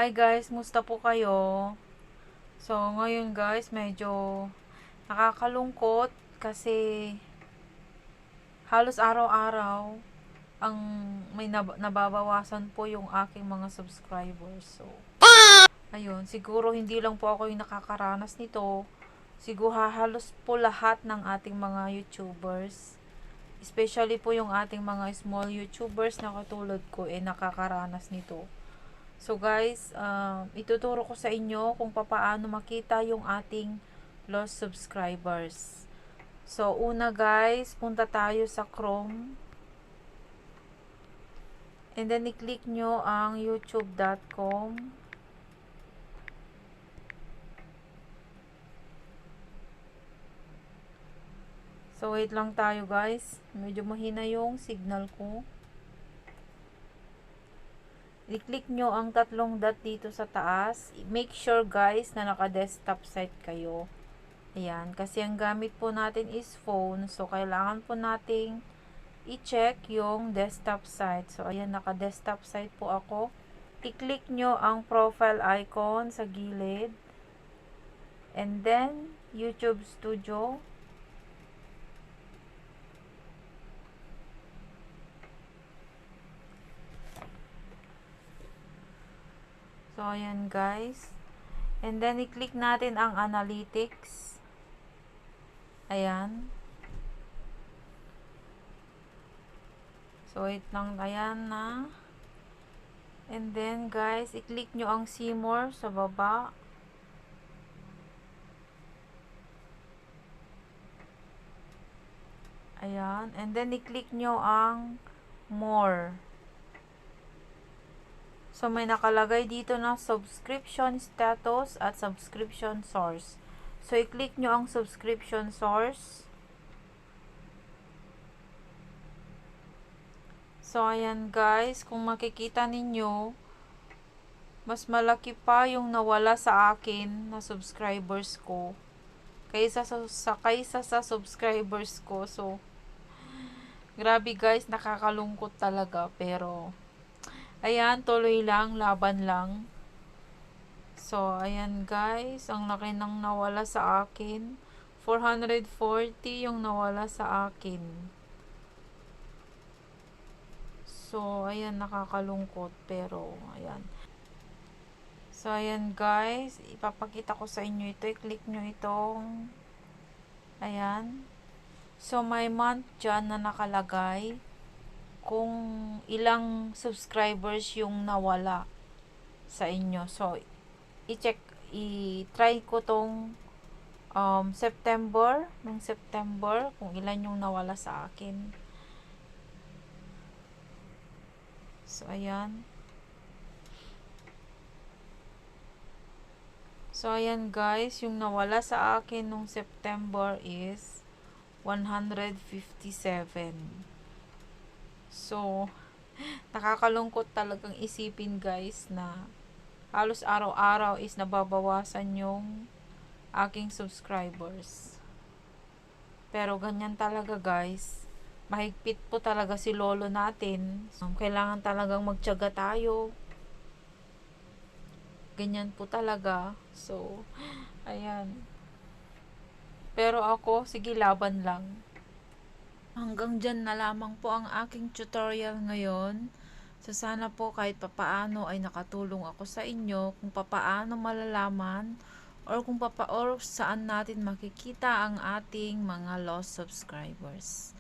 Hi guys, musta po kayo? So, ngayon guys, medyo nakakalungkot kasi halos araw-araw ang may nababawasan po yung aking mga subscribers. So, ayun, siguro hindi lang po ako yung nakakaranas nito. Siguro halos po lahat ng ating mga YouTubers, especially po yung ating mga small YouTubers na katulad ko, nakakaranas nito. So guys, ituturo ko sa inyo kung paano makita yung ating lost subscribers. So una guys, punta tayo sa Chrome. And then i-click nyo ang youtube.com. So wait lang tayo guys. Medyo mahina yung signal ko. I-click nyo ang tatlong dot dito sa taas. Make sure guys na naka-desktop site kayo. Ayan, kasi ang gamit po natin is phone. So, kailangan po nating i-check yung desktop site. So, ayan, naka-desktop site po ako. I-click nyo ang profile icon sa gilid. And then, YouTube Studio. So, ayan guys. And then, i-click natin ang Analytics. Ayan. So, wait lang. Ayan na. And then, guys, i-click nyo ang see more sa baba. Ayan. And then, i-click nyo ang more. So, may nakalagay dito na subscription status at subscription source. So, i-click nyo ang subscription source. So, ayan guys, kung makikita ninyo, mas malaki pa yung nawala sa akin na subscribers ko kaysa sa subscribers ko. So, grabe guys, nakakalungkot talaga. Pero, ayan, tuloy lang, laban lang. So, ayan guys, ang laki nang nawala sa akin. 440 yung nawala sa akin. So, ayan, nakakalungkot. Pero, ayan. So, ayan guys, ipapakita ko sa inyo ito. I-click nyo itong, ayan. So, may month dyan na nakalagay kung ilang subscribers yung nawala sa inyo. So, i-try ko tong September, nung September, kung ilan yung nawala sa akin. So, ayan. So, ayan guys, yung nawala sa akin nung September is 157. So, nakakalungkot talagang isipin guys na halos araw-araw is nababawasan yung aking subscribers. Pero ganyan talaga guys. Mahigpit po talaga si lolo natin. So, kailangan talagang magtiyaga tayo. Ganyan po talaga. So, ayan. Pero ako, sige, laban lang. Hanggang dyan na lamang po ang aking tutorial ngayon. So, sana po kahit papaano ay nakatulong ako sa inyo kung papaano malalaman or kung saan natin makikita ang ating mga lost subscribers.